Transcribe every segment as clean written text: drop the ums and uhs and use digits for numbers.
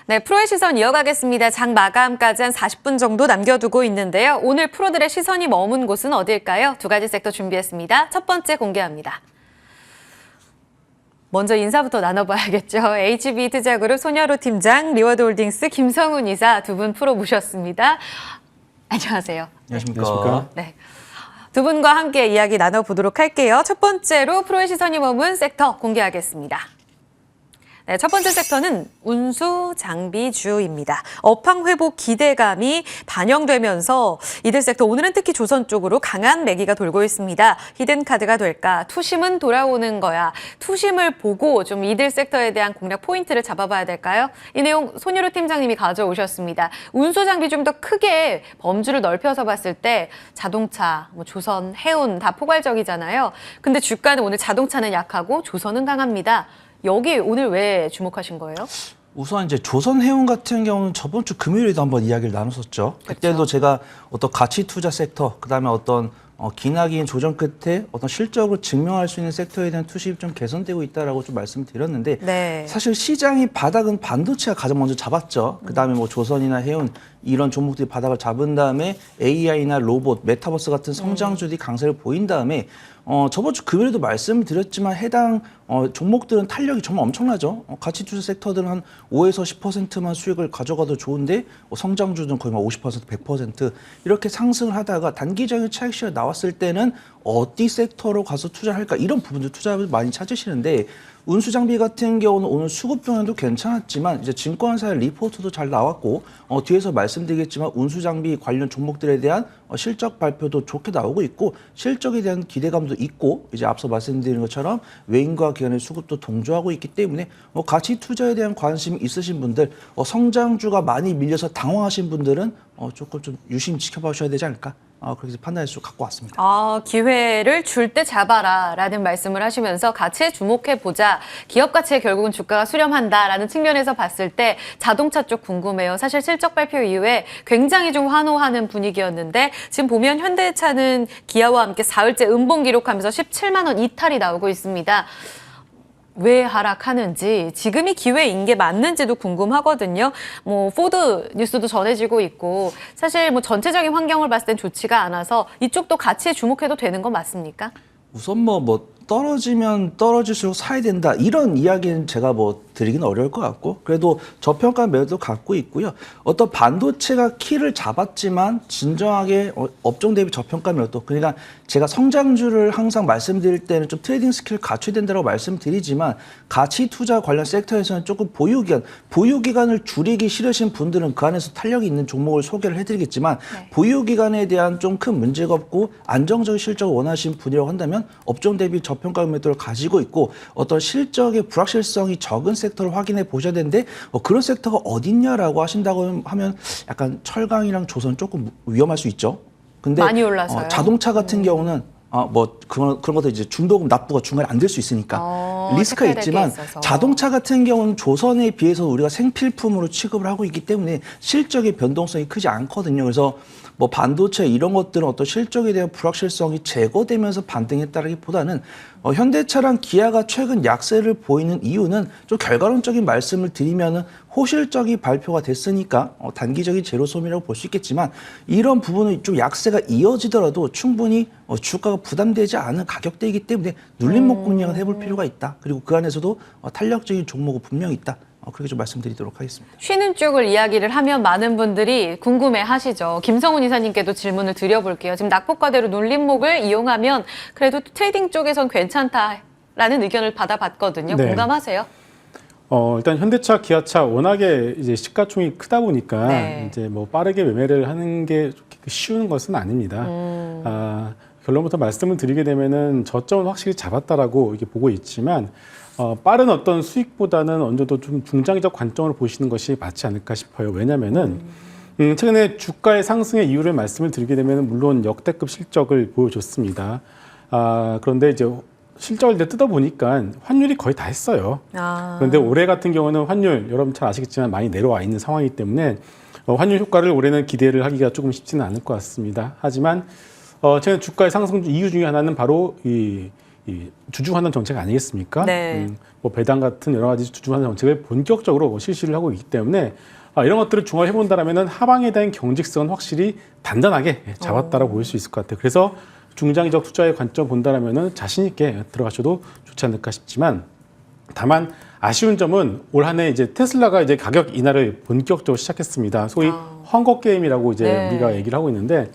네, 프로의 시선 이어가겠습니다. 장 마감까지 한 40분 정도 남겨두고 있는데요. 오늘 프로들의 시선이 머문 곳은 어딜까요? 두 가지 섹터 준비했습니다. 첫 번째 공개합니다. 먼저 인사부터 나눠봐야겠죠. HB투자그룹 손여루 팀장, 리워드홀딩스 김성훈 이사 두 분 프로 모셨습니다. 안녕하세요. 안녕하십니까. 네. 두 분과 함께 이야기 나눠보도록 할게요. 첫 번째로 프로의 시선이 머문 섹터 공개하겠습니다. 네, 첫 번째 섹터는 운수 장비주입니다. 업황 회복 기대감이 반영되면서 이들 섹터 오늘은 특히 조선 쪽으로 강한 매기가 돌고 있습니다. 히든카드가 될까? 투심은 돌아오는 거야. 투심을 보고 좀 이들 섹터에 대한 공략 포인트를 잡아봐야 될까요? 이 내용 손여루 팀장님이 가져오셨습니다. 운수 장비 좀 더 크게 범주를 넓혀서 봤을 때 자동차, 조선, 해운 다 포괄적이잖아요. 근데 주가는 오늘 자동차는 약하고 조선은 강합니다. 여기 오늘 왜 주목하신 거예요? 우선 이제 조선해운 같은 경우는 저번 주 금요일에도 한번 이야기를 나눴었죠. 그때도 제가 어떤 가치 투자 섹터, 그다음에 어떤 기나긴 조정 끝에 어떤 실적으로 증명할 수 있는 섹터에 대한 투심이 좀 개선되고 있다라고 좀 말씀드렸는데 네. 사실 시장이 바닥은 반도체가 가장 먼저 잡았죠. 그다음에 뭐 조선이나 해운 이런 종목들이 바닥을 잡은 다음에 AI나 로봇, 메타버스 같은 성장주들이 강세를 보인 다음에 저번 주 금요일에도 말씀드렸지만 해당 종목들은 탄력이 정말 엄청나죠. 가치 투자 섹터들은 한 5에서 10%만 수익을 가져가도 좋은데 성장주는 거의 막 50%, 100% 이렇게 상승을 하다가 단기적인 차익 시가 나왔을 때는 어디 섹터로 가서 투자를 할까 이런 부분들 투자를 많이 찾으시는데 운수장비 같은 경우는 오늘 수급 동향도 괜찮았지만 이제 증권사의 리포트도 잘 나왔고 뒤에서 말씀드리겠지만 운수장비 관련 종목들에 대한 실적 발표도 좋게 나오고 있고 실적에 대한 기대감도 있고 이제 앞서 말씀드린 것처럼 외인과 기관의 수급도 동조하고 있기 때문에 가치 투자에 대한 관심이 있으신 분들 성장주가 많이 밀려서 당황하신 분들은 조금 좀 유심히 지켜봐 주셔야 되지 않을까 그렇게 판단해서 갖고 왔습니다. 기회를 줄 때 잡아라라는 말씀을 하시면서 가치에 주목해보자. 기업 가치에 결국은 주가가 수렴한다라는 측면에서 봤을 때 자동차 쪽 궁금해요. 사실 실적 발표 이후에 굉장히 좀 환호하는 분위기였는데 지금 보면 현대차는 기아와 함께 4일째 음봉 기록하면서 17만 원 이탈이 나오고 있습니다. 왜 하락하는지 지금이 기회인 게 맞는지도 궁금하거든요. 포드 뉴스도 전해지고 있고 사실 전체적인 환경을 봤을 땐 좋지가 않아서 이쪽도 가치에 주목해도 되는 건 맞습니까? 우선 떨어지면 떨어질수록 사야 된다 이런 이야기는 제가 드리기는 어려울 것 같고 그래도 저평가 매도 갖고 있고요. 어떤 반도체가 키를 잡았지만 진정하게 업종 대비 저평가 매도 그러니까 제가 성장주를 항상 말씀드릴 때는 좀 트레이딩 스킬을 갖춰야 된다고 말씀드리지만 가치 투자 관련 섹터에서는 조금 보유기간을 줄이기 싫으신 분들은 그 안에서 탄력이 있는 종목을 소개를 해드리겠지만 네. 보유기간에 대한 좀 큰 문제가 없고 안정적인 실적을 원하시는 분이라고 한다면 업종 대비 저평가 매도를 가지고 있고 어떤 실적의 불확실성이 적은 섹터를 확인해 보셔야 되는데 그런 섹터가 어딨냐라고 하신다고 하면 약간 철강이랑 조선 조금 위험할 수 있죠. 근데 많이 올라서요. 자동차 같은 경우는 그런 것도 이제 중도금 납부가 중간에 안 될 수 있으니까 리스크가 있지만 자동차 같은 경우는 조선에 비해서 우리가 생필품으로 취급을 하고 있기 때문에 실적의 변동성이 크지 않거든요. 그래서 반도체 이런 것들은 어떤 실적에 대한 불확실성이 제거되면서 반등했다라기보다는 현대차랑 기아가 최근 약세를 보이는 이유는 좀 결과론적인 말씀을 드리면은 호실적인 발표가 됐으니까 단기적인 제로 소비라고 볼 수 있겠지만 이런 부분은 좀 약세가 이어지더라도 충분히 주가가 부담되지 않은 가격대이기 때문에 눌림목 공략을 해볼 필요가 있다. 그리고 그 안에서도 탄력적인 종목은 분명히 있다. 그렇게 좀 말씀드리도록 하겠습니다. 쉬는 쪽을 이야기를 하면 많은 분들이 궁금해하시죠. 김성훈 이사님께도 질문을 드려볼게요. 지금 낙폭과대로 눌림목을 이용하면 그래도 트레이딩 쪽에선 괜찮다라는 의견을 받아봤거든요. 네. 공감하세요? 일단 현대차, 기아차 워낙에 이제 시가총이 크다 보니까 네. 이제 빠르게 매매를 하는 게 쉬운 것은 아닙니다. 결론부터 말씀을 드리게 되면은 저점은 확실히 잡았다라고 이렇게 보고 있지만. 빠른 어떤 수익보다는 어느 정도 좀 중장기적 관점으로 보시는 것이 맞지 않을까 싶어요. 왜냐면은, 최근에 주가의 상승의 이유를 말씀을 드리게 되면 물론 역대급 실적을 보여줬습니다. 그런데 이제 실적을 이제 뜯어보니까 환율이 거의 다 했어요. 그런데 올해 같은 경우는 환율, 여러분 잘 아시겠지만 많이 내려와 있는 상황이기 때문에 환율 효과를 올해는 기대를 하기가 조금 쉽지는 않을 것 같습니다. 하지만, 최근 주가의 상승 이유 중에 하나는 바로 이 이 주주 환원 정책 아니겠습니까? 네. 뭐 배당 같은 여러 가지 주주 환원 정책을 본격적으로 실시를 하고 있기 때문에 이런 것들을 종합해 본다라면은 하방에 대한 경직성은 확실히 단단하게 잡았다라고 볼 수 있을 것 같아요. 그래서 중장기적 투자의 관점 본다라면은 자신 있게 들어가셔도 좋지 않을까 싶지만 다만 아쉬운 점은 올 한 해 이제 테슬라가 이제 가격 인하를 본격적으로 시작했습니다. 소위 헝거 게임이라고 이제 네. 우리가 얘기를 하고 있는데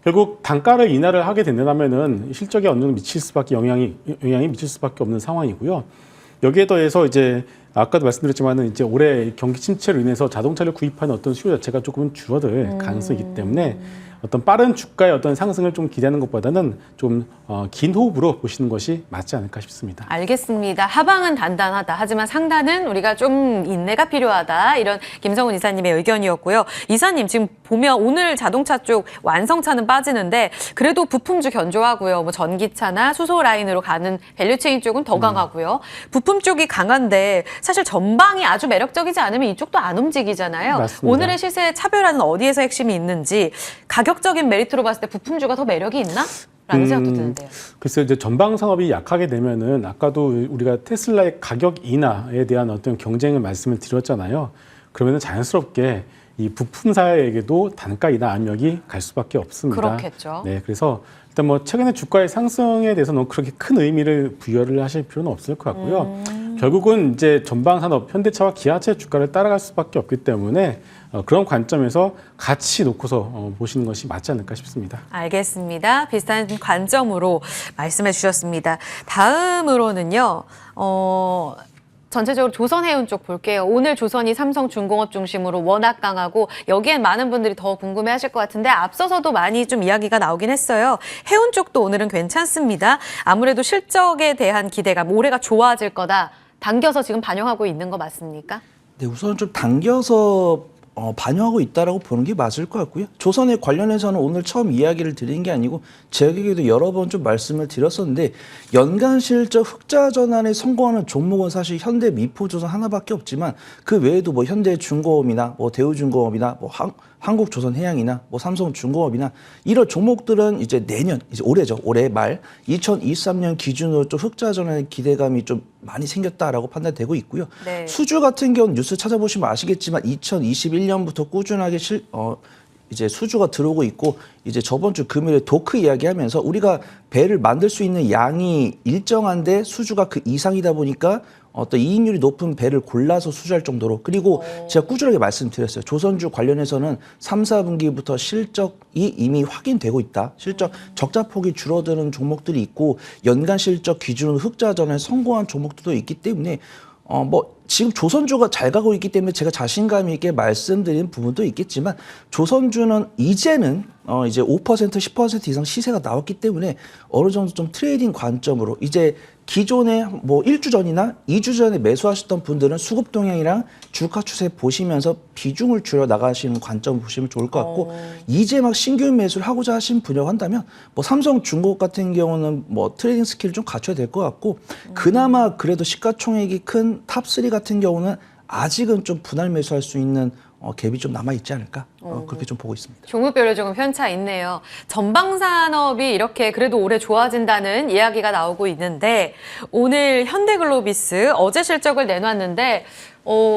결국 단가를 인하를 하게 된다면은 실적에 어느 정도 미칠 수밖에 영향이 미칠 수밖에 없는 상황이고요. 여기에 더해서 이제 아까도 말씀드렸지만은 이제 올해 경기 침체로 인해서 자동차를 구입하는 어떤 수요 자체가 조금 줄어들 가능성이 있기 때문에 어떤 빠른 주가의 어떤 상승을 좀 기대하는 것보다는 좀 긴 호흡으로 보시는 것이 맞지 않을까 싶습니다. 알겠습니다. 하방은 단단하다. 하지만 상단은 우리가 좀 인내가 필요하다. 이런 김성훈 이사님의 의견이었고요. 이사님 지금 보면 오늘 자동차 쪽 완성차는 빠지는데 그래도 부품주 견조하고요. 뭐 전기차나 수소 라인으로 가는 밸류체인 쪽은 더 강하고요. 부품 쪽이 강한데 사실 전방이 아주 매력적이지 않으면 이쪽도 안 움직이잖아요. 맞습니다. 오늘의 시세 차별화는 어디에서 핵심이 있는지 가격적인 메리트로 봤을 때 부품주가 더 매력이 있나? 라는 생각도 드는데요. 글쎄요, 이제 전방 산업이 약하게 되면은 아까도 우리가 테슬라의 가격 인하에 대한 어떤 경쟁을 말씀을 드렸잖아요. 그러면은 자연스럽게 이 부품사에게도 단가 인하 압력이 갈 수밖에 없습니다. 그렇겠죠. 네, 그래서 일단 뭐 최근에 주가의 상승에 대해서는 그렇게 큰 의미를 부여를 하실 필요는 없을 것 같고요. 결국은 이제 전방 산업, 현대차와 기아차의 주가를 따라갈 수밖에 없기 때문에 그런 관점에서 같이 놓고서 보시는 것이 맞지 않을까 싶습니다. 알겠습니다. 비슷한 관점으로 말씀해 주셨습니다. 다음으로는요. 전체적으로 조선해운 쪽 볼게요. 오늘 조선이 삼성중공업 중심으로 워낙 강하고 여기엔 많은 분들이 더 궁금해하실 것 같은데 앞서서도 많이 좀 이야기가 나오긴 했어요. 해운 쪽도 오늘은 괜찮습니다. 아무래도 실적에 대한 기대감, 올해가 좋아질 거다. 당겨서 지금 반영하고 있는 거 맞습니까? 네, 우선 좀 당겨서 반영하고 있다라고 보는 게 맞을 것 같고요. 조선에 관련해서는 오늘 처음 이야기를 드린 게 아니고 제게도 여러 번 좀 말씀을 드렸었는데 연간 실적 흑자 전환에 성공하는 종목은 사실 현대 미포조선 하나밖에 없지만 그 외에도 뭐 현대중공업이나 뭐 대우중공업이나 뭐 한국조선해양이나 뭐 삼성중공업이나 이런 종목들은 이제 내년 이제 올해죠. 올해 말 2023년 기준으로 좀 흑자 전환의 기대감이 좀 많이 생겼다라고 판단되고 있고요. 네. 수주 같은 경우는 뉴스 찾아보시면 아시겠지만 2021년부터 꾸준하게 이제 수주가 들어오고 있고 이제 저번 주 금요일에 도크 이야기하면서 우리가 배를 만들 수 있는 양이 일정한데 수주가 그 이상이다 보니까 어떤 이익률이 높은 배를 골라서 수주할 정도로 그리고 제가 꾸준하게 말씀드렸어요. 조선주 관련해서는 3, 4분기부터 실적이 이미 확인되고 있다. 실적 적자폭이 줄어드는 종목들이 있고 연간 실적 기준으로 흑자 전환에 성공한 종목들도 있기 때문에 뭐 지금 조선주가 잘 가고 있기 때문에 제가 자신감 있게 말씀드린 부분도 있겠지만 조선주는 이제는 이제 5% 10% 이상 시세가 나왔기 때문에 어느 정도 좀 트레이딩 관점으로 이제 기존에 뭐 1주 전이나 2주 전에 매수하셨던 분들은 수급 동향이랑 주가 추세 보시면서 비중을 줄여 나가시는 관점 보시면 좋을 것 같고 이제 막 신규 매수를 하고자 하신 분이라고 한다면 뭐 삼성중공업 같은 경우는 뭐 트레이딩 스킬을 좀 갖춰야 될 것 같고 그나마 그래도 시가총액이 큰 탑3 같은 경우는 아직은 좀 분할 매수할 수 있는 갭이 좀 남아있지 않을까 그렇게 좀 보고 있습니다. 종목별로 조금 편차 있네요. 전방산업이 이렇게 그래도 올해 좋아진다는 이야기가 나오고 있는데 오늘 현대글로비스 어제 실적을 내놨는데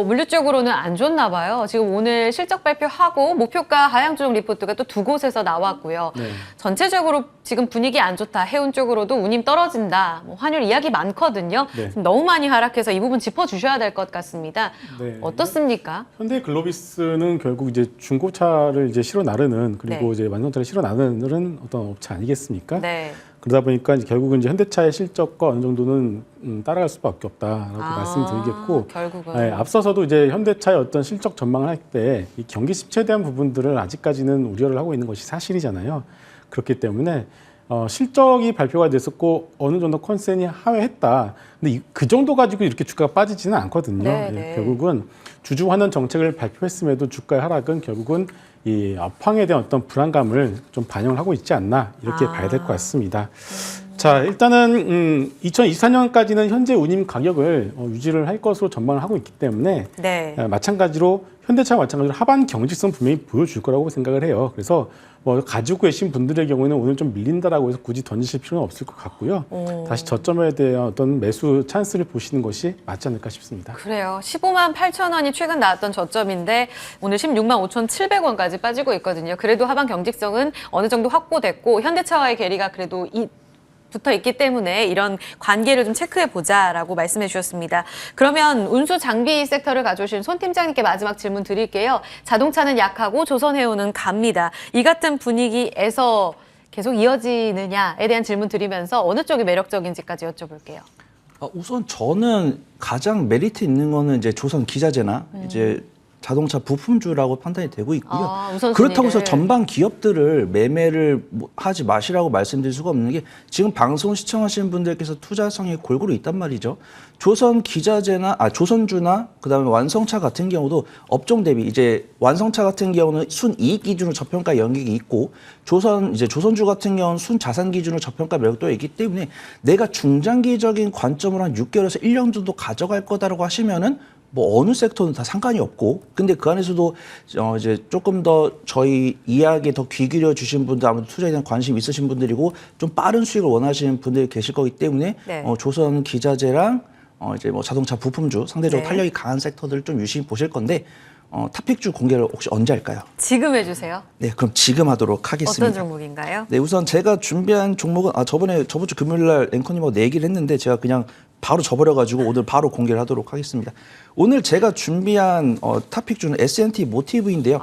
물류 쪽으로는 안 좋나 봐요. 지금 오늘 실적 발표하고 목표가 하향조정 리포트가 또 두 곳에서 나왔고요. 네. 전체적으로 지금 분위기 안 좋다. 해운 쪽으로도 운임 떨어진다. 뭐 환율 이야기 많거든요. 네. 지금 너무 많이 하락해서 이 부분 짚어주셔야 될 것 같습니다. 네. 어떻습니까? 현대글로비스는 결국 이제 중고차를 이제 실어 나르는 그리고 네. 이제 완성차를 실어 나르는 어떤 업체 아니겠습니까? 네. 그러다 보니까 이제 결국은 이제 현대차의 실적과 어느 정도는 따라갈 수밖에 없다라고 말씀드리겠고, 결국은. 네, 앞서서도 이제 현대차의 어떤 실적 전망을 할 때 이 경기 침체에 대한 부분들을 아직까지는 우려를 하고 있는 것이 사실이잖아요. 그렇기 때문에 실적이 발표가 됐었고 어느 정도 컨센이 하회했다. 근데 그 정도 가지고 이렇게 주가가 빠지지는 않거든요. 네, 예, 네. 결국은 주주 환원 정책을 발표했음에도 주가의 하락은 결국은 이 업황에 대한 어떤 불안감을 좀 반영을 하고 있지 않나 이렇게 봐야 될 것 같습니다. 자, 일단은 2024년까지는 현재 운임 가격을 유지를 할 것으로 전망을 하고 있기 때문에 네. 마찬가지로 현대차와 마찬가지로 하반 경직성 분명히 보여줄 거라고 생각을 해요. 그래서 뭐 가지고 계신 분들의 경우에는 오늘 좀 밀린다라고 해서 굳이 던지실 필요는 없을 것 같고요. 다시 저점에 대한 어떤 매수 찬스를 보시는 것이 맞지 않을까 싶습니다. 그래요. 15만 8천 원이 최근 나왔던 저점인데 오늘 16만 5,700원까지 빠지고 있거든요. 그래도 하반 경직성은 어느 정도 확보됐고 현대차와의 괴리가 그래도 붙어 있기 때문에 이런 관계를 좀 체크해 보자라고 말씀해 주셨습니다. 그러면 운수 장비 섹터를 가져오신 손 팀장님께 마지막 질문 드릴게요. 자동차는 약하고 조선해운은 갑니다. 이 같은 분위기에서 계속 이어지느냐에 대한 질문 드리면서 어느 쪽이 매력적인지까지 여쭤볼게요. 우선 저는 가장 메리트 있는 거는 이제 조선 기자재나 이제 자동차 부품주라고 판단이 되고 있고요. 그렇다고 해서 전반 기업들을 매매를 하지 마시라고 말씀드릴 수가 없는 게 지금 방송 시청하시는 분들께서 투자성이 골고루 있단 말이죠. 조선 기자재나 조선주나 그다음에 완성차 같은 경우도 업종 대비 이제 완성차 같은 경우는 순이익 기준으로 저평가 영역이 있고 조선주 같은 경우는 순자산 기준으로 저평가 매력도가 있기 때문에 내가 중장기적인 관점으로 한 6개월에서 1년 정도 가져갈 거다라고 하시면은 뭐 어느 섹터는 다 상관이 없고 근데 그 안에서도 이제 조금 더 저희 이야기에 더 귀 기울여 주신 분들 아무래도 투자에 대한 관심 있으신 분들이고 좀 빠른 수익을 원하시는 분들이 계실 거기 때문에 네. 조선 기자재랑 이제 뭐 자동차 부품주 상대적으로 네. 탄력이 강한 섹터들을 좀 유심히 보실 건데 탑픽주 공개를 혹시 언제 할까요? 지금 해주세요. 네, 그럼 지금 하도록 하겠습니다. 어떤 종목인가요? 네, 우선 제가 준비한 종목은 저번 주 금요일 날 앵커님하고 내 얘기를 했는데 제가 그냥 바로 접어려가지고 오늘 바로 공개를 하도록 하겠습니다. 오늘 제가 준비한 탑픽주는 S&T 모티브인데요.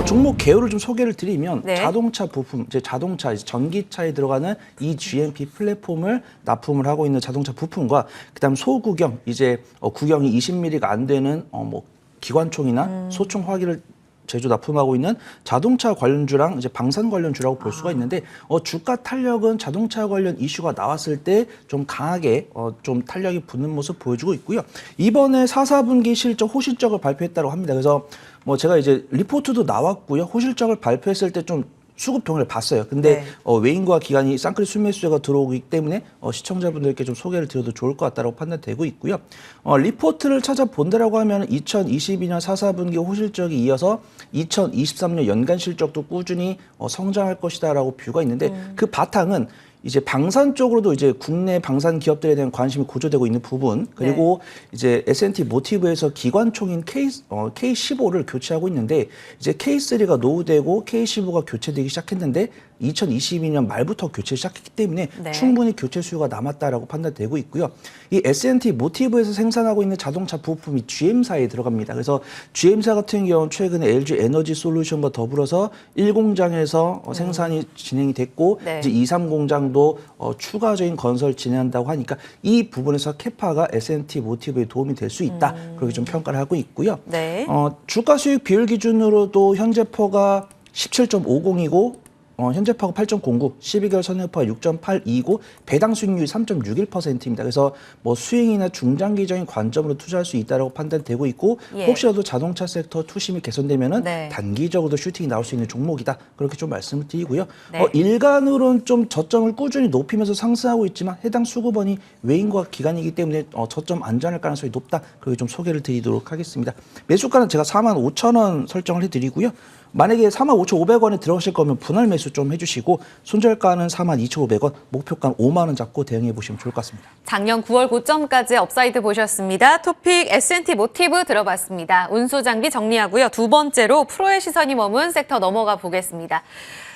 종목 개요를 좀 소개를 드리면 네. 자동차 부품, 이제 전기차에 들어가는 이 GMP 플랫폼을 납품을 하고 있는 자동차 부품과 그다음 소구경, 이제 구경이 20mm가 안 되는 뭐 기관총이나 소총 화기를 제조 납품하고 있는 자동차 관련주랑 이제 방산 관련주라고 볼 수가 있는데 주가 탄력은 자동차 관련 이슈가 나왔을 때 좀 강하게 좀 탄력이 붙는 모습 보여주고 있고요. 이번에 4분기 실적 호실적을 발표했다고 합니다. 그래서 뭐 제가 이제 리포트도 나왔고요. 호실적을 발표했을 때 좀 수급 동향을 봤어요. 근데 네. 외인과 기관이 쌍끌이 순매수가 들어오기 때문에 시청자분들께 좀 소개를 드려도 좋을 것 같다고 판단되고 있고요. 리포트를 찾아본다라고 하면 2022년 4분기 호실적이 이어서 2023년 연간 실적도 꾸준히 성장할 것이다라고 뷰가 있는데 그 바탕은 이제 방산 쪽으로도 이제 국내 방산 기업들에 대한 관심이 고조되고 있는 부분 그리고 이제 S&T 모티브에서 기관총인 K15를 교체하고 있는데 이제 K3가 노후되고 K15가 교체되기 시작했는데 2022년 말부터 교체 시작했기 때문에 네. 충분히 교체 수요가 남았다라고 판단되고 있고요. 이 S&T 모티브에서 생산하고 있는 자동차 부품이 GM사에 들어갑니다. 그래서 GM사 같은 경우는 최근에 LG 에너지 솔루션과 더불어서 1공장에서 생산이 진행이 됐고 네. 이제 2, 3공장도 추가적인 건설 진행한다고 하니까 이 부분에서 캐파가 S&T 모티브에 도움이 될 수 있다. 그렇게 좀 평가를 하고 있고요. 네. 주가 수익 비율 기준으로도 현재 퍼가 17.50이고 현재 파가 8.09, 12개월 선행파가 6.82고 배당 수익률이 3.61%입니다. 그래서 뭐 수익이나 중장기적인 관점으로 투자할 수 있다고 판단되고 있고 예. 혹시라도 자동차 섹터 투심이 개선되면은 네. 단기적으로도 슈팅이 나올 수 있는 종목이다. 그렇게 좀 말씀을 드리고요. 네. 일간으로는 좀 저점을 꾸준히 높이면서 상승하고 있지만 해당 수급원이 외인과 기관이기 때문에 저점 안전할 가능성이 높다. 그렇게 좀 소개를 드리도록 하겠습니다. 매수가는 제가 45,000원 설정을 해드리고요. 만약에 45,500원에 들어가실 거면 분할 매수 좀 해주시고 손절가는 42,500원, 목표가는 5만 원 잡고 대응해 보시면 좋을 것 같습니다. 작년 9월 고점까지 업사이드 보셨습니다. 토픽 S&T 모티브 들어봤습니다. 운수 장비 정리하고요. 두 번째로 프로의 시선이 머문 섹터 넘어가 보겠습니다.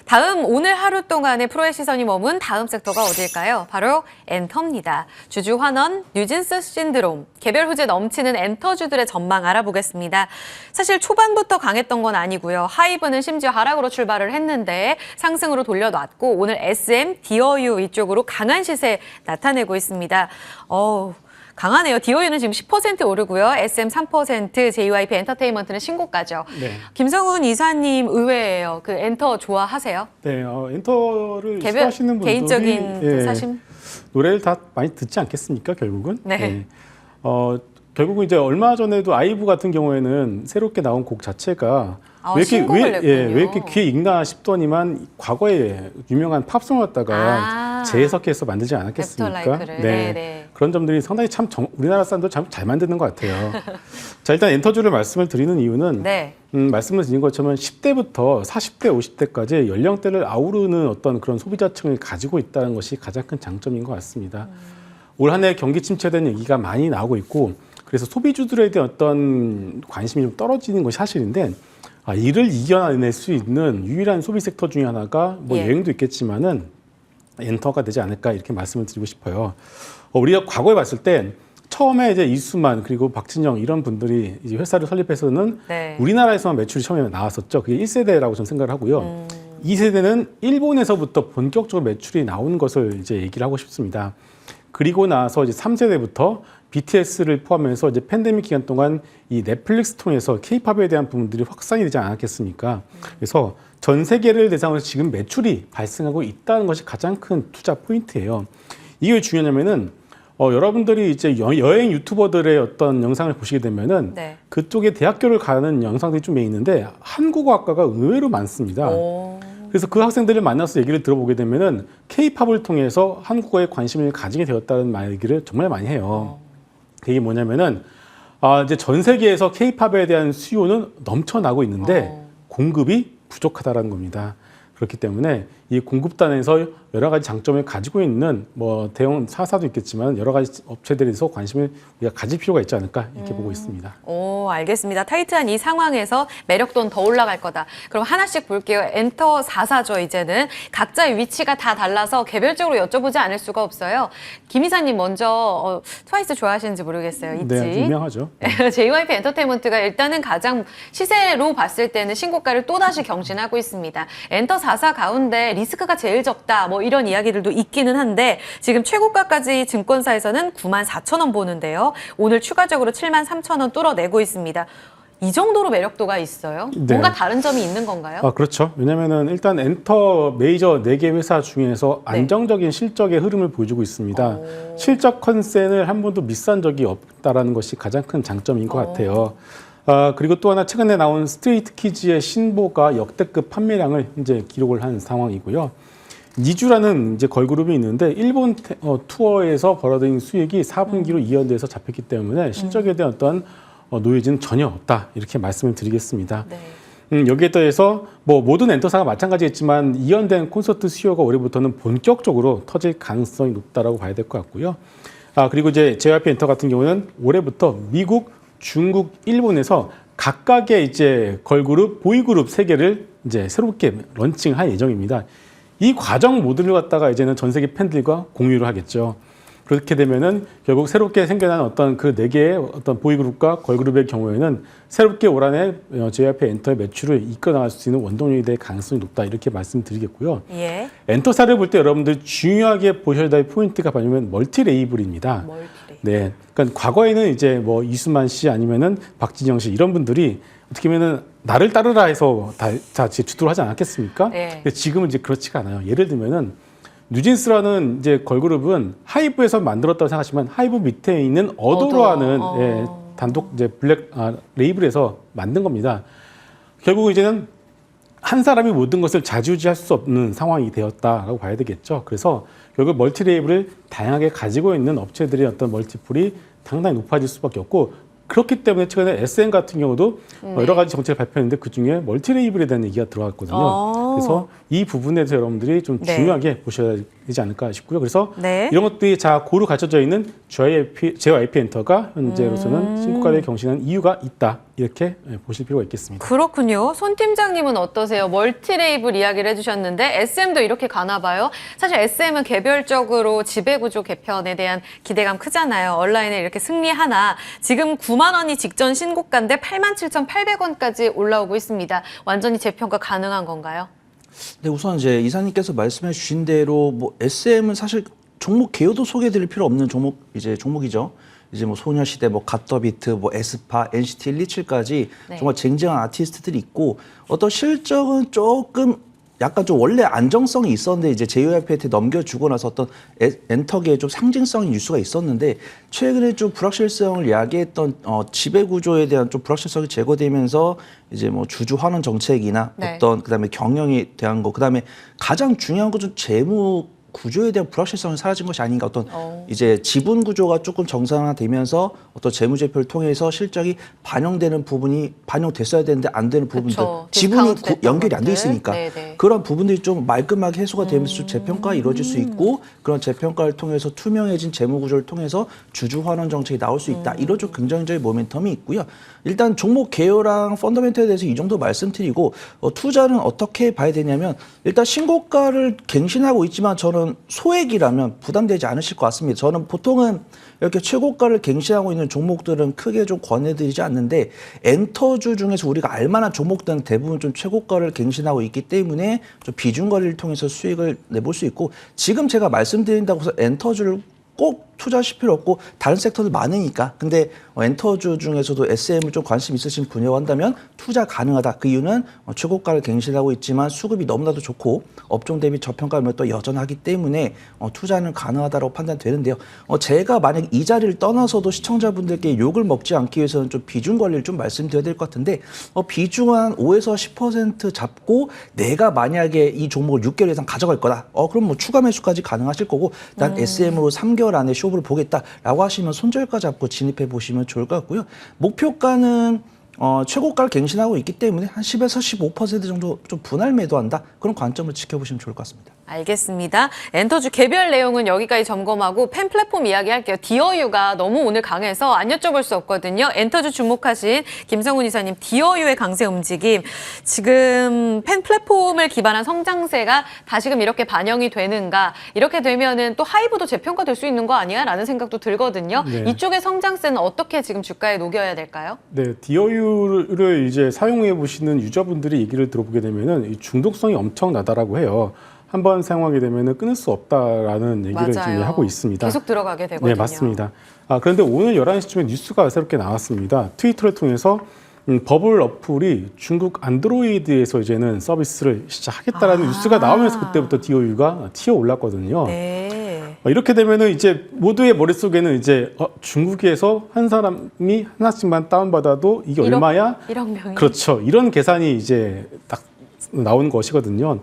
다음 오늘 하루 동안의 프로의 시선이 머문 다음 섹터가 어딜까요? 바로 엔터입니다. 주주 환원, 뉴진스 신드롬, 개별 후재 넘치는 엔터주들의 전망 알아보겠습니다. 사실 초반부터 강했던 건 아니고요. 하이브는 심지어 하락으로 출발을 했는데 상승으로 돌려놨고 오늘 SM, 디어유 이쪽으로 강한 시세 나타내고 있습니다. 강하네요. 디오유는 지금 10% 오르고요. SM 3%, JYP 엔터테인먼트는 신고가죠. 네. 김성훈 이사님 의외예요. 그 엔터 좋아하세요? 네, 엔터를 좋아하시는 분들이 개인적인 사심? 노래를 다 많이 듣지 않겠습니까, 결국은? 네. 결국은 이제 얼마 전에도 아이브 같은 경우에는 새롭게 나온 곡 자체가 신곡을 냈군요. 왜 이렇게 귀에 익나 싶더니만 과거에 유명한 팝송을 갖다가 재해석해서 만들지 않았겠습니까? 애프터라이크를. 네네. 그런 점들이 상당히 참 우리나라 사람들 참 잘 만드는 것 같아요. 자, 일단 엔터주를 말씀을 드리는 이유는 네. 말씀을 드린 것처럼 10대부터 40대, 50대까지 연령대를 아우르는 어떤 그런 소비자층을 가지고 있다는 것이 가장 큰 장점인 것 같습니다. 올 한 해 경기 침체된 얘기가 많이 나오고 있고 그래서 소비주들에 대한 어떤 관심이 좀 떨어지는 것이 사실인데 이를 이겨낼 수 있는 유일한 소비 섹터 중에 하나가 뭐 예. 여행도 있겠지만은 엔터가 되지 않을까 이렇게 말씀을 드리고 싶어요. 우리가 과거에 봤을 때 처음에 이제 이수만 그리고 박진영 이런 분들이 이제 회사를 설립해서는 네. 우리나라에서만 매출이 처음에 나왔었죠. 그게 1세대라고 저는 생각을 하고요. 2세대는 일본에서부터 본격적으로 매출이 나오는 것을 이제 얘기를 하고 싶습니다. 그리고 나서 이제 3세대부터 BTS를 포함해서 이제 팬데믹 기간 동안 이 넷플릭스 통해서 K-팝에 대한 부분들이 확산이 되지 않았겠습니까? 그래서 전 세계를 대상으로 지금 매출이 발생하고 있다는 것이 가장 큰 투자 포인트예요. 이게 왜 중요하냐면은 여러분들이 이제 여행 유튜버들의 어떤 영상을 보시게 되면은 네. 그쪽에 대학교를 가는 영상들이 좀 있는데 한국어학과가 의외로 많습니다. 오. 그래서 그 학생들을 만나서 얘기를 들어보게 되면은 K-팝을 통해서 한국어에 관심을 가지게 되었다는 얘기를 정말 많이 해요. 그게 뭐냐면은 이제 전 세계에서 K-팝에 대한 수요는 넘쳐나고 있는데 공급이 부족하다라는 겁니다. 그렇기 때문에 이 공급단에서 여러 가지 장점을 가지고 있는 뭐 대형 사사도 있겠지만 여러 가지 업체들에서 관심을 우리가 가질 필요가 있지 않을까 이렇게 보고 있습니다. 오, 알겠습니다. 타이트한 이 상황에서 매력도는 더 올라갈 거다. 그럼 하나씩 볼게요. 엔터 4사죠, 이제는. 각자의 위치가 다 달라서 개별적으로 여쭤보지 않을 수가 없어요. 김 이사님 먼저 트와이스 좋아하시는지 모르겠어요. 있지? 네, 유명하죠. JYP 엔터테인먼트가 일단은 가장 시세로 봤을 때는 신고가를 또다시 경신하고 있습니다. 엔터 4사 가운데 리스크가 제일 적다. 뭐 이런 이야기들도 있기는 한데 지금 최고가까지 증권사에서는 94,000원 보는데요. 오늘 추가적으로 73,000원 뚫어내고 있습니다. 이 정도로 매력도가 있어요? 네. 뭔가 다른 점이 있는 건가요? 그렇죠. 왜냐면은 일단 엔터 메이저 4개 회사 중에서 안정적인 실적의 흐름을 보여주고 있습니다. 실적 컨센을 한 번도 미스한 적이 없다라는 것이 가장 큰 장점인 것 같아요. 그리고 또 하나 최근에 나온 스트레이트 키즈의 신보가 역대급 판매량을 이제 기록을 한 상황이고요. 니쥬라는 이제 걸그룹이 있는데 일본 투어에서 벌어들인 수익이 4분기로 이연돼서 잡혔기 때문에 실적에 대한 어떤 노이즈는 전혀 없다 이렇게 말씀을 드리겠습니다. 네. 여기에 더해서 뭐 모든 엔터사가 마찬가지겠지만 이연된 콘서트 수요가 올해부터는 본격적으로 터질 가능성이 높다라고 봐야 될 것 같고요. 그리고 이제 JYP 엔터 같은 경우는 올해부터 미국, 중국, 일본에서 각각의 이제 걸그룹, 보이그룹 3개를 이제 새롭게 런칭할 예정입니다. 이 과정 모두를 갖다가 이제는 전 세계 팬들과 공유를 하겠죠. 그렇게 되면은 결국 새롭게 생겨난 어떤 그 4개의 어떤 보이그룹과 걸그룹의 경우에는 새롭게 올 한해 JYP 엔터의 매출을 이끌어 나갈 수 있는 원동력이 될 가능성이 높다 이렇게 말씀드리겠고요. 예. 엔터사를 볼 때 여러분들 중요하게 보셔야 될 포인트가 뭐냐면 멀티 레이블입니다. 네, 그러니까 과거에는 이제 뭐 이수만 씨 아니면은 박진영 씨 이런 분들이 어떻게 보면은 나를 따르라 해서 다 주도를 하지 않았겠습니까? 네. 근데 지금은 이제 그렇지가 않아요. 예를 들면은 뉴진스라는 이제 걸그룹은 하이브에서 만들었다고 생각하시면 하이브 밑에 있는 어도로하는 단독 이제 블랙 레이블에서 만든 겁니다. 결국 이제는 한 사람이 모든 것을 좌지우지할 수 없는 상황이 되었다라고 봐야 되겠죠. 그래서 결국 멀티 레이블을 다양하게 가지고 있는 업체들의 어떤 멀티플이 상당히 높아질 수밖에 없고 그렇기 때문에 최근에 SM 같은 경우도 여러 가지 정책을 발표했는데 그중에 멀티 레이블에 대한 얘기가 들어갔거든요. 그래서 이 부분에 대해서 여러분들이 좀 중요하게 보셔야 되지 않을까 싶고요. 그래서 이런 것들이 고루 갖춰져 있는 JYP 엔터가 현재로서는 신고가를 경신한 이유가 있다. 이렇게 보실 필요가 있겠습니다. 그렇군요. 손 팀장님은 어떠세요? 멀티 레이블 이야기를 해주셨는데 SM도 이렇게 가나 봐요. 사실 SM은 개별적으로 지배구조 개편에 대한 기대감 크잖아요. 온라인에 이렇게 승리하나 지금 9만 원이 직전 신고가인데 87,800원까지 올라오고 있습니다. 완전히 재평가 가능한 건가요? 네, 우선 이제 이사님께서 말씀해 주신 대로 뭐 SM은 사실 종목 개요도 소개해드릴 필요 없는 종목이죠. 이제 뭐 소녀시대, 뭐 갓더비트, 뭐 에스파, NCT 127까지 정말 쟁쟁한 아티스트들이 있고 어떤 실적은 조금 약간 좀 원래 안정성이 있었는데 이제 JYP한테 넘겨주고 나서 어떤 엔터계의 좀 상징성인 뉴스가 있었는데 최근에 좀 불확실성을 야기했던 지배구조에 대한 좀 불확실성이 제거되면서 이제 뭐 주주 환원 정책이나 어떤 그다음에 경영에 대한 거 그다음에 가장 중요한 건 좀 재무 구조에 대한 불확실성이 사라진 것이 아닌가. 어떤 이제 지분 구조가 조금 정상화되면서 어떤 재무제표를 통해서 실적이 반영되는 부분이 반영됐어야 되는데 안 되는 부분들, 그쵸. 지분이 디스카운트 연결이 안 돼 것들. 있으니까 네네. 그런 부분들이 좀 말끔하게 해소가 되면서 좀 재평가가 이루어질 수 있고, 그런 재평가를 통해서 투명해진 재무 구조를 통해서 주주 환원 정책이 나올 수 있다. 이런 좀 긍정적인 모멘텀이 있고요. 일단 종목 개요랑 펀더멘털에 대해서 이 정도 말씀드리고, 투자는 어떻게 봐야 되냐면, 일단 신고가를 갱신하고 있지만 저는 소액이라면 부담되지 않으실 것 같습니다. 저는 보통은 이렇게 최고가를 갱신하고 있는 종목들은 크게 좀 권해드리지 않는데, 엔터주 중에서 우리가 알만한 종목들은 대부분 좀 최고가를 갱신하고 있기 때문에 좀 비중 관리를 통해서 수익을 내볼 수 있고, 지금 제가 말씀드린다고 해서 엔터주를 꼭 투자하실 필요 없고 다른 섹터들 많으니까. 근데 엔터주 중에서도 SM을 좀 관심 있으신 분이라고 한다면 투자 가능하다. 그 이유는 최고가를 갱신하고 있지만 수급이 너무나도 좋고 업종 대비 저평가율도 또 여전하기 때문에 투자는 가능하다고 판단되는데요. 제가 만약 이 자리를 떠나서도 시청자분들께 욕을 먹지 않기 위해서는 좀 비중 관리를 좀 말씀드려야 될 것 같은데, 비중 한 5에서 10% 잡고 내가 만약에 이 종목을 6개월 이상 가져갈 거다. 그럼 뭐 추가 매수까지 가능하실 거고, 난 SM으로 3개월 안에 쇼부를 보겠다라고 하시면 손절가 잡고 진입해 보시면 좋을 것 같고요. 목표가는 최고가를 갱신하고 있기 때문에 한 10에서 15% 정도 좀 분할 매도한다. 그런 관점을 지켜보시면 좋을 것 같습니다. 알겠습니다. 엔터주 개별 내용은 여기까지 점검하고 팬 플랫폼 이야기할게요. 디어유가 너무 오늘 강해서 안 여쭤볼 수 없거든요. 엔터주 주목하신 김성훈 이사님, 디어유의 강세 움직임. 지금 팬 플랫폼을 기반한 성장세가 다시금 이렇게 반영이 되는가. 이렇게 되면은 또 하이브도 재평가될 수 있는 거 아니야? 라는 생각도 들거든요. 네. 이쪽의 성장세는 어떻게 지금 주가에 녹여야 될까요? 네, 디어유를 이제 사용해 보시는 유저분들이 얘기를 들어보게 되면은 이 중독성이 엄청나다라고 해요. 한번 사용하게 되면은 끊을 수 없다라는 얘기를 지금 맞아요. 하고 있습니다. 계속 들어가게 되거든요. 네, 맞습니다. 그런데 오늘 11시쯤에 뉴스가 새롭게 나왔습니다. 트위터를 통해서 버블 어플이 중국 안드로이드에서 이제는 서비스를 시작하겠다라는 뉴스가 나오면서 그때부터 디어유가 튀어 올랐거든요. 네. 이렇게 되면은 이제 모두의 머릿속에는 이제 중국에서 한 사람이 하나씩만 다운받아도 이게 얼마야? 1억 명이. 그렇죠. 이런 계산이 이제 딱 나온 것이거든요.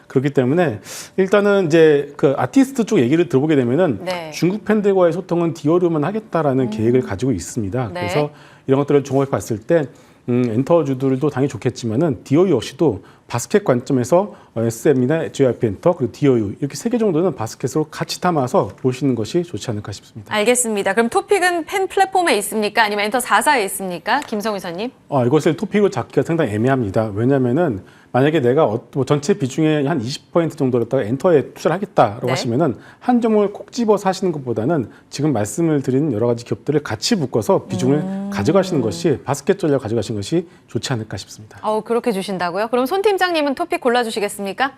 그렇기 때문에 일단은 이제 그 아티스트 쪽 얘기를 들어보게 되면은 네. 중국 팬들과의 소통은 디어유만 하겠다라는 계획을 가지고 있습니다. 네. 그래서 이런 것들을 종합해 봤을 때 엔터주들도 당연히 좋겠지만은 디어유 역시도 바스켓 관점에서 SM이나 JYP 엔터 그리고 디어유 이렇게 3개 정도는 바스켓으로 같이 담아서 보시는 것이 좋지 않을까 싶습니다. 알겠습니다. 그럼 토픽은 팬 플랫폼에 있습니까? 아니면 엔터 4사에 있습니까? 김성우 이사님. 이것을 토픽으로 잡기가 상당히 애매합니다. 왜냐하면은 만약에 내가 뭐 전체 비중의 한 20% 정도였다가 엔터에 투자를 하겠다라고 네. 하시면은 한 종목을 콕 집어서 하시는 것보다는 지금 말씀을 드린 여러 가지 기업들을 같이 묶어서 비중을 가져가시는 것이 바스켓 전략 가져가시는 것이 좋지 않을까 싶습니다. 그렇게 주신다고요? 그럼 손 팀장님은 토픽 골라주시겠습니까?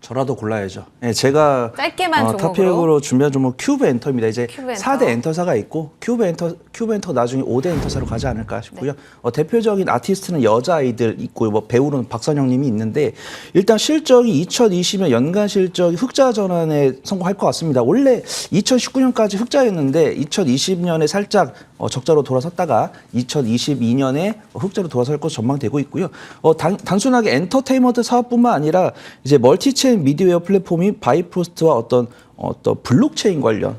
저라도 골라야죠. 네, 제가 짧게만 종목으로. 탑픽으로 준비한 종목 큐브 엔터입니다. 이제 큐브 엔터. 4대 엔터사가 있고 큐브 엔터 나중에 5대 엔터사로 가지 않을까 싶고요. 대표적인 아티스트는 여자아이들 있고 뭐 배우로는 박선영 님이 있는데, 일단 실적이 2020년 연간 실적이 흑자 전환에 성공할 것 같습니다. 원래 2019년까지 흑자였는데 2020년에 살짝 적자로 돌아섰다가 2022년에 흑자로 돌아설 것으로 전망되고 있고요. 단순하게 엔터테인먼트 사업뿐만 아니라 이제 멀티체인 미디어웨어 플랫폼이 바이프로스트와 어떤 블록체인 관련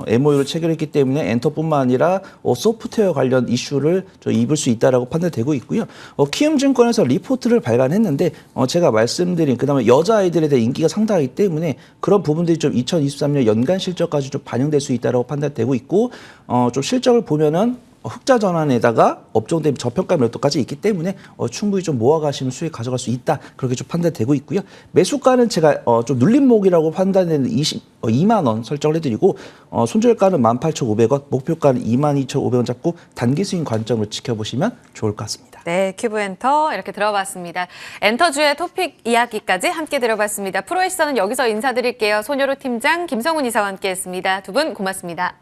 MOU를 체결했기 때문에 엔터뿐만 아니라 소프트웨어 관련 이슈를 좀 입을 수 있다라고 판단되고 있고요. 키움증권에서 리포트를 발간했는데 제가 말씀드린 그다음에 여자아이들에 대한 인기가 상당하기 때문에 그런 부분들이 좀 2023년 연간 실적까지 좀 반영될 수 있다라고 판단되고 있고, 좀 실적을 보면은 흑자 전환에다가 업종 대비 저평가 매도까지 있기 때문에 충분히 좀 모아가시면 수익 가져갈 수 있다, 그렇게 좀 판단되고 있고요. 매수가는 제가 좀 눌림목이라고 판단되는 2만 원 설정을 해드리고, 손절가는 18,500원, 목표가는 22,500원 잡고 단기 수익 관점을 지켜보시면 좋을 것 같습니다. 네, 큐브 엔터 이렇게 들어봤습니다. 엔터주의 토픽 이야기까지 함께 들어봤습니다. 프로의 시선은 여기서 인사드릴게요. 손여루 팀장, 김성훈 이사와 함께했습니다. 두 분 고맙습니다.